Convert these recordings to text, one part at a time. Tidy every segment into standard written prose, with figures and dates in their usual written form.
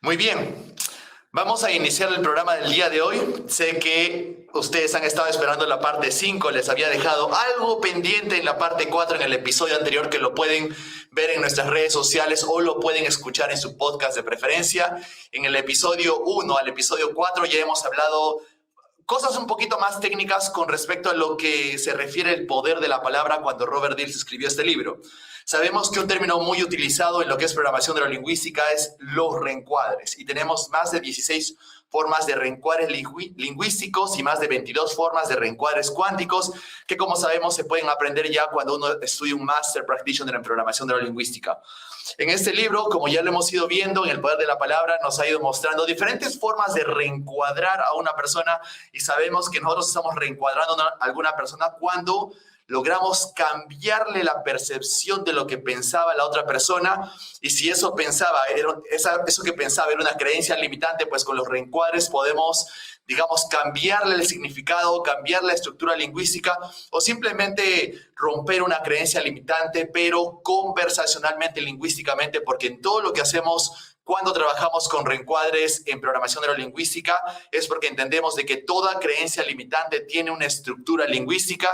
Muy bien, vamos a iniciar el programa del día de hoy. Sé que ustedes han estado esperando la parte 5, les había dejado algo pendiente en la parte 4 en el episodio anterior que lo pueden ver en nuestras redes sociales o lo pueden escuchar en su podcast de preferencia. En el episodio 1 al episodio 4 ya hemos hablado cosas un poquito más técnicas con respecto a lo que se refiere el poder de la palabra cuando Robert Dills escribió este libro. Sabemos que un término muy utilizado en lo que es programación neurolingüística es los reencuadres y tenemos más de 16 formas de reencuadres lingüísticos y más de 22 formas de reencuadres cuánticos que, como sabemos, se pueden aprender ya cuando uno estudia un Master Practitioner en programación neurolingüística. En este libro, como ya lo hemos ido viendo, en El Poder de la Palabra, nos ha ido mostrando diferentes formas de reencuadrar a una persona y sabemos que nosotros estamos reencuadrando a alguna persona cuando logramos cambiarle la percepción de lo que pensaba la otra persona, y si eso que pensaba era una creencia limitante, pues con los reencuadres podemos, digamos, cambiarle el significado, cambiar la estructura lingüística o simplemente romper una creencia limitante, pero conversacionalmente, lingüísticamente, porque en todo lo que hacemos cuando trabajamos con reencuadres en programación neurolingüística es porque entendemos de que toda creencia limitante tiene una estructura lingüística,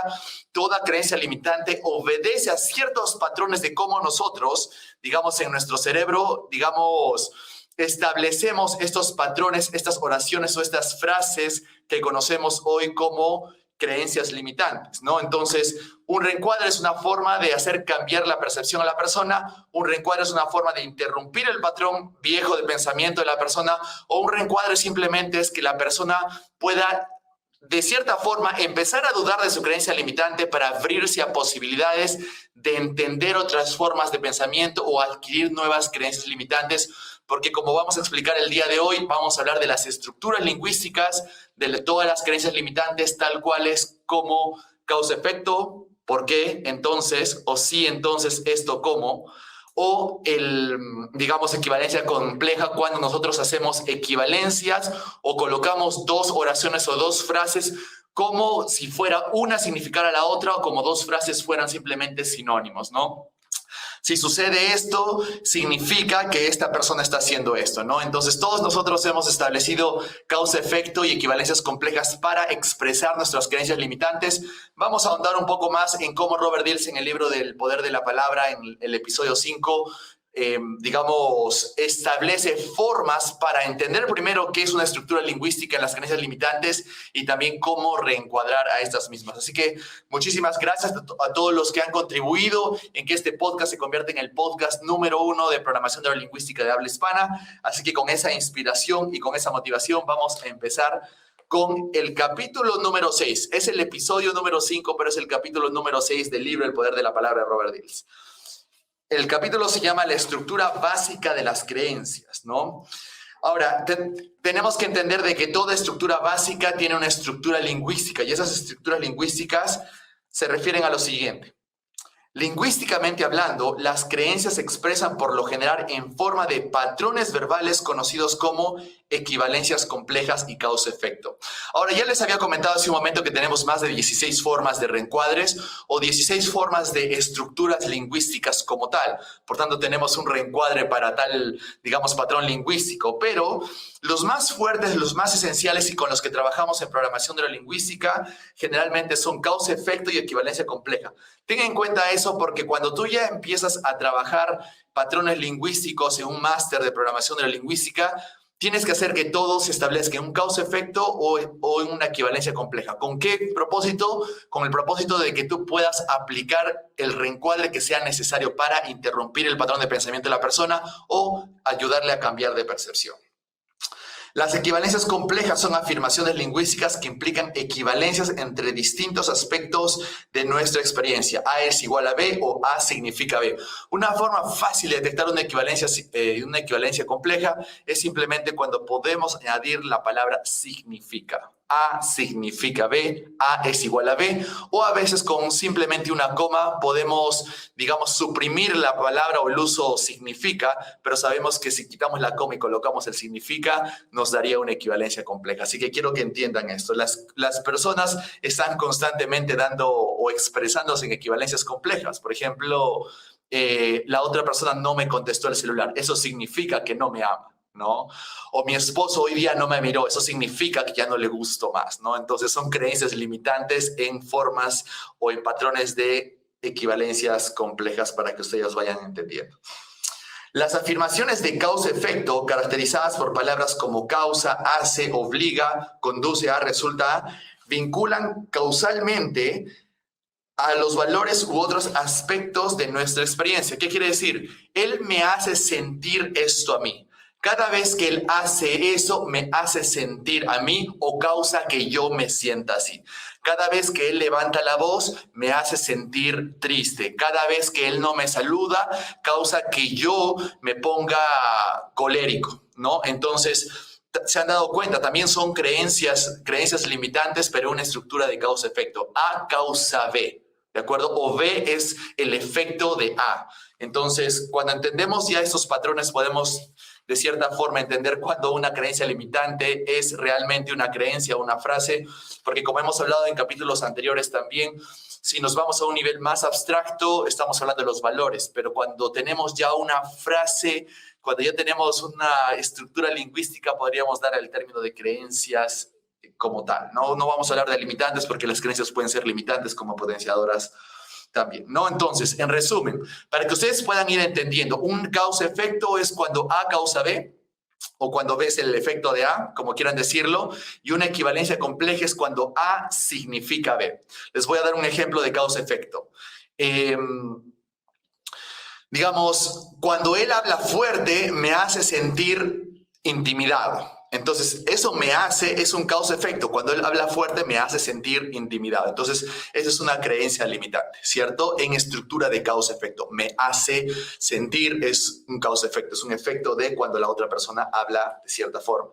toda creencia limitante obedece a ciertos patrones de cómo nosotros, digamos, en nuestro cerebro, digamos, establecemos estos patrones, estas oraciones o estas frases que conocemos hoy como creencias limitantes, ¿no? Entonces, un reencuadre es una forma de hacer cambiar la percepción a la persona, un reencuadre es una forma de interrumpir el patrón viejo de pensamiento de la persona, o un reencuadre simplemente es que la persona pueda, de cierta forma, empezar a dudar de su creencia limitante para abrirse a posibilidades de entender otras formas de pensamiento o adquirir nuevas creencias limitantes, porque como vamos a explicar el día de hoy, vamos a hablar de las estructuras lingüísticas, de todas las creencias limitantes, tal cual es como causa-efecto, por qué, entonces, o sí, entonces, esto, cómo, o digamos, equivalencia compleja cuando nosotros hacemos equivalencias o colocamos dos oraciones o dos frases como si fuera una significara la otra o como dos frases fueran simplemente sinónimos, ¿no? Si sucede esto, significa que esta persona está haciendo esto, ¿no? Entonces, todos nosotros hemos establecido causa-efecto y equivalencias complejas para expresar nuestras creencias limitantes. Vamos a ahondar un poco más en cómo Robert Dills, en el libro del Poder de la Palabra, en el episodio 5, digamos, establece formas para entender primero qué es una estructura lingüística en las creencias limitantes y también cómo reencuadrar a estas mismas. Así que muchísimas gracias a todos los que han contribuido en que este podcast se convierta en el podcast número 1 de programación neurolingüística de habla hispana. Así que con esa inspiración y con esa motivación vamos a empezar con el capítulo número 6. Es el episodio número 5, pero es el capítulo número 6 del libro El Poder de la Palabra de Robert Dills. El capítulo se llama La estructura básica de las creencias, ¿no? Ahora, tenemos que entender de que toda estructura básica tiene una estructura lingüística y esas estructuras lingüísticas se refieren a lo siguiente. Lingüísticamente hablando, las creencias se expresan por lo general en forma de patrones verbales conocidos como equivalencias complejas y causa-efecto. Ahora, ya les había comentado hace un momento que tenemos más de 16 formas de reencuadres o 16 formas de estructuras lingüísticas como tal. Por tanto, tenemos un reencuadre para tal, digamos, patrón lingüístico, pero los más fuertes, los más esenciales y con los que trabajamos en programación neurolingüística generalmente son causa-efecto y equivalencia compleja. Ten en cuenta eso porque cuando tú ya empiezas a trabajar patrones lingüísticos en un máster de programación neurolingüística, tienes que hacer que todo se establezca en un causa-efecto o en una equivalencia compleja. ¿Con qué propósito? Con el propósito de que tú puedas aplicar el reencuadre que sea necesario para interrumpir el patrón de pensamiento de la persona o ayudarle a cambiar de percepción. Las equivalencias complejas son afirmaciones lingüísticas que implican equivalencias entre distintos aspectos de nuestra experiencia. A es igual a B o A significa B. Una forma fácil de detectar una equivalencia compleja es simplemente cuando podemos añadir la palabra significa. A significa B, A es igual a B, o a veces con simplemente una coma podemos, digamos, suprimir la palabra o el uso significa, pero sabemos que si quitamos la coma y colocamos el significa, nos daría una equivalencia compleja. Así que quiero que entiendan esto. Las personas están constantemente dando o expresándose en equivalencias complejas. Por ejemplo, la otra persona no me contestó el celular. Eso significa que no me ama, ¿no? O mi esposo hoy día no me miró. Eso significa que ya no le gusto más, ¿no? Entonces son creencias limitantes en formas o en patrones de equivalencias complejas para que ustedes vayan entendiendo. Las afirmaciones de causa-efecto, caracterizadas por palabras como causa, hace, obliga, conduce a, resulta a, vinculan causalmente a los valores u otros aspectos de nuestra experiencia. ¿Qué quiere decir? Él me hace sentir esto a mí. Cada vez que él hace eso, me hace sentir a mí o causa que yo me sienta así. Cada vez que él levanta la voz, me hace sentir triste. Cada vez que él no me saluda, causa que yo me ponga colérico, ¿no? Entonces, se han dado cuenta, también son creencias limitantes, pero una estructura de causa-efecto. A causa B, ¿de acuerdo? O B es el efecto de A. Entonces, cuando entendemos ya estos patrones, podemos de cierta forma entender cuando una creencia limitante es realmente una creencia o una frase, porque como hemos hablado en capítulos anteriores también, si nos vamos a un nivel más abstracto, estamos hablando de los valores, pero cuando tenemos ya una frase, cuando ya tenemos una estructura lingüística, podríamos dar el término de creencias como tal. No vamos a hablar de limitantes porque las creencias pueden ser limitantes como potenciadoras también, ¿no? Entonces, en resumen, para que ustedes puedan ir entendiendo, un causa-efecto es cuando A causa B, o cuando B es el efecto de A, como quieran decirlo, y una equivalencia compleja es cuando A significa B. Les voy a dar un ejemplo de causa-efecto. Digamos, cuando él habla fuerte, me hace sentir intimidado. Entonces, eso es un causa-efecto. Cuando él habla fuerte, me hace sentir intimidado. Entonces, esa es una creencia limitante, ¿cierto? En estructura de causa-efecto. Me hace sentir es un causa-efecto. Es un efecto de cuando la otra persona habla de cierta forma.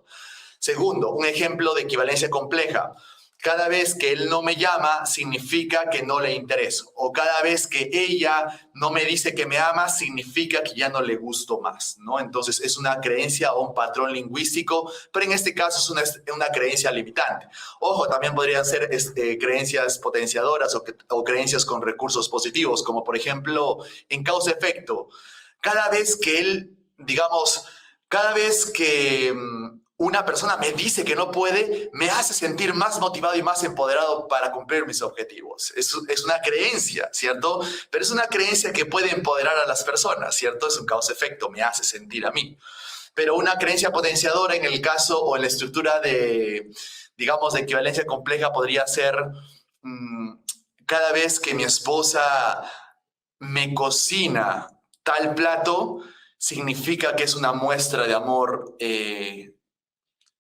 Segundo, un ejemplo de equivalencia compleja. Cada vez que él no me llama, significa que no le intereso. O cada vez que ella no me dice que me ama, significa que ya no le gusto más, ¿no? Entonces, es una creencia o un patrón lingüístico, pero en este caso es una creencia limitante. Ojo, también podrían ser creencias potenciadoras o creencias con recursos positivos, como por ejemplo, en causa-efecto. Cada vez que él, digamos, cada vez que una persona me dice que no puede, me hace sentir más motivado y más empoderado para cumplir mis objetivos. Es una creencia, ¿cierto? Pero es una creencia que puede empoderar a las personas, ¿cierto? Es un causa-efecto, me hace sentir a mí. Pero una creencia potenciadora en el caso o en la estructura de, digamos, de equivalencia compleja podría ser cada vez que mi esposa me cocina tal plato, significa que es una muestra de amor.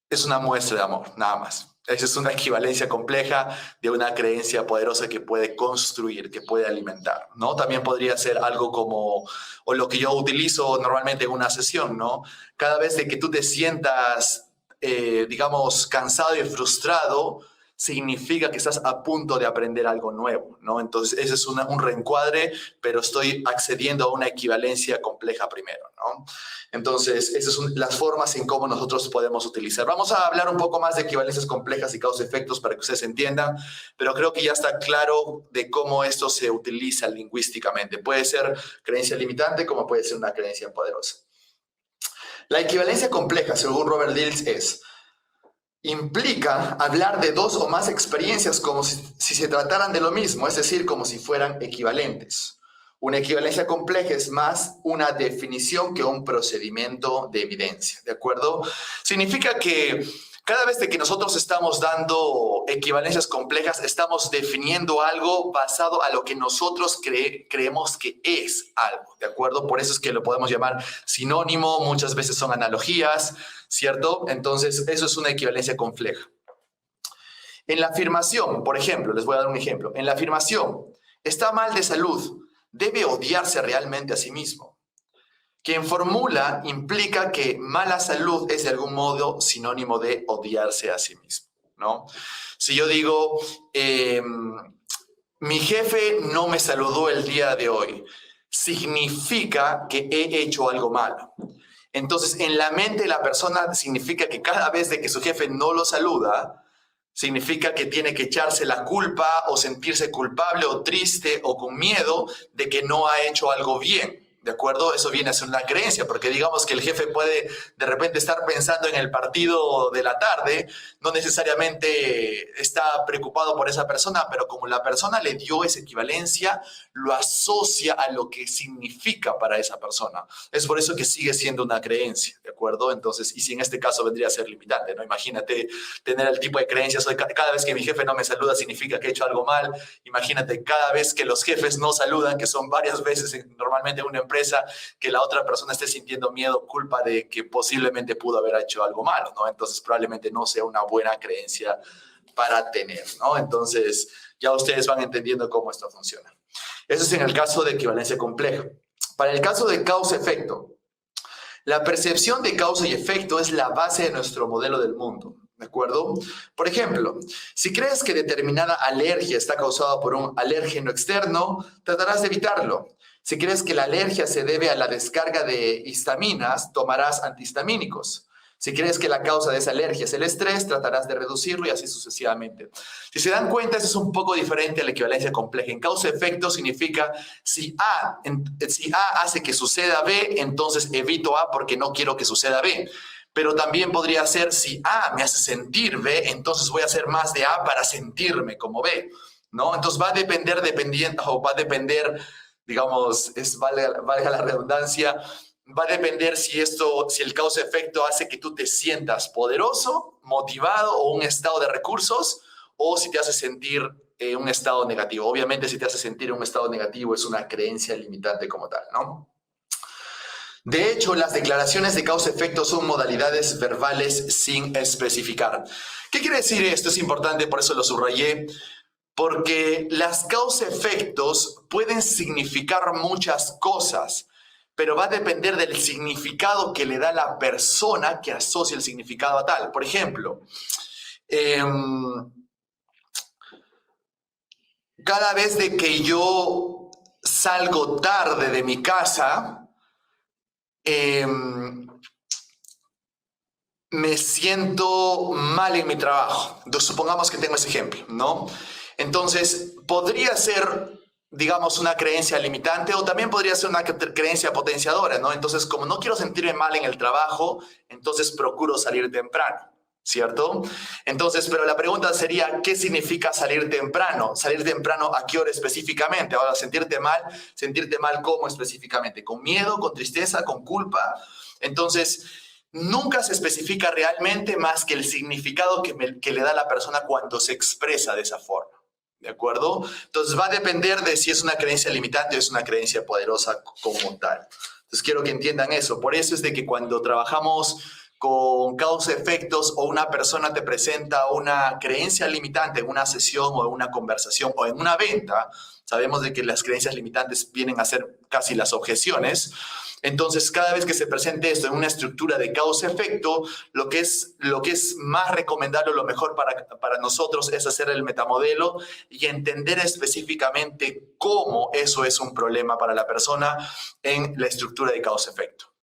Es una muestra de amor, nada más. Esa es una equivalencia compleja de una creencia poderosa que puede construir, que puede alimentar, ¿no? También podría ser algo como, o lo que yo utilizo normalmente en una sesión, ¿no? Cada vez de que tú te sientas, digamos, cansado y frustrado, significa que estás a punto de aprender algo nuevo, ¿no? Entonces, ese es un reencuadre, pero estoy accediendo a una equivalencia compleja primero, ¿no? Entonces, esas son las formas en cómo nosotros podemos utilizar. Vamos a hablar un poco más de equivalencias complejas y causa-efectos para que ustedes entiendan, pero creo que ya está claro de cómo esto se utiliza lingüísticamente. Puede ser creencia limitante como puede ser una creencia poderosa. La equivalencia compleja, según Robert Dills, implica hablar de dos o más experiencias como si se trataran de lo mismo, es decir, como si fueran equivalentes. Una equivalencia compleja es más una definición que un procedimiento de evidencia, ¿de acuerdo? Significa que cada vez que nosotros estamos dando equivalencias complejas, estamos definiendo algo basado a lo que nosotros creemos que es algo, ¿de acuerdo? Por eso es que lo podemos llamar sinónimo, muchas veces son analogías, ¿cierto? Entonces, eso es una equivalencia compleja. En la afirmación, por ejemplo, les voy a dar un ejemplo. En la afirmación, está mal de salud, debe odiarse realmente a sí mismo. Quien formula implica que mala salud es de algún modo sinónimo de odiarse a sí mismo, ¿no? Si yo digo, mi jefe no me saludó el día de hoy, significa que he hecho algo malo. Entonces, en la mente de la persona significa que cada vez de que su jefe no lo saluda, significa que tiene que echarse la culpa o sentirse culpable o triste o con miedo de que no ha hecho algo bien. ¿De acuerdo? Eso viene a ser una creencia, porque digamos que el jefe puede de repente estar pensando en el partido de la tarde, no necesariamente está preocupado por esa persona, pero como la persona le dio esa equivalencia, lo asocia a lo que significa para esa persona. Es por eso que sigue siendo una creencia, ¿de acuerdo? Entonces, y si en este caso vendría a ser limitante, ¿no? Imagínate tener el tipo de creencias, cada vez que mi jefe no me saluda significa que he hecho algo mal. Imagínate cada vez que los jefes no saludan, que son varias veces normalmente en una empresa, que la otra persona esté sintiendo miedo, culpa de que posiblemente pudo haber hecho algo malo, ¿no? Entonces probablemente no sea una buena creencia para tener, ¿no? Entonces ya ustedes van entendiendo cómo esto funciona. Eso es en el caso de equivalencia compleja. Para el caso de causa-efecto, la percepción de causa y efecto es la base de nuestro modelo del mundo. ¿De acuerdo? Por ejemplo, si crees que determinada alergia está causada por un alérgeno externo, tratarás de evitarlo. Si crees que la alergia se debe a la descarga de histaminas, tomarás antihistamínicos. Si crees que la causa de esa alergia es el estrés, tratarás de reducirlo y así sucesivamente. Si se dan cuenta, eso es un poco diferente a la equivalencia compleja. En causa-efecto significa si A hace que suceda B, entonces evito A porque no quiero que suceda B. Pero también podría ser si A me hace sentir B, entonces voy a hacer más de A para sentirme como B, ¿no? Entonces va a depender, digamos, valga la redundancia, va a depender si el causa-efecto hace que tú te sientas poderoso, motivado o un estado de recursos, o si te hace sentir un estado negativo. Obviamente, si te hace sentir un estado negativo es una creencia limitante como tal, ¿no? De hecho, las declaraciones de causa-efecto son modalidades verbales sin especificar. ¿Qué quiere decir esto? Es importante, por eso lo subrayé, porque las causa-efectos pueden significar muchas cosas, pero va a depender del significado que le da la persona que asocia el significado a tal. Por ejemplo, cada vez de que yo salgo tarde de mi casa, me siento mal en mi trabajo. Entonces, supongamos que tengo ese ejemplo, ¿no? Entonces, podría ser, digamos, una creencia limitante o también podría ser una creencia potenciadora, ¿no? Entonces, como no quiero sentirme mal en el trabajo, entonces procuro salir temprano, ¿cierto? Entonces, pero la pregunta sería, ¿qué significa salir temprano? ¿Salir temprano a qué hora específicamente? Ahora, sentirte mal ¿cómo específicamente? ¿Con miedo, con tristeza, con culpa? Entonces, nunca se especifica realmente más que el significado que le da la persona cuando se expresa de esa forma. ¿De acuerdo? Entonces va a depender de si es una creencia limitante o es una creencia poderosa como tal. Entonces quiero que entiendan eso. Por eso es de que cuando trabajamos con causa-efectos o una persona te presenta una creencia limitante en una sesión o en una conversación o en una venta, sabemos de que las creencias limitantes vienen a ser casi las objeciones. Entonces, cada vez que se presente esto en una estructura de causa-efecto, lo que es más recomendable, lo mejor para nosotros es hacer el metamodelo y entender específicamente cómo eso es un problema para la persona en la estructura de causa-efecto.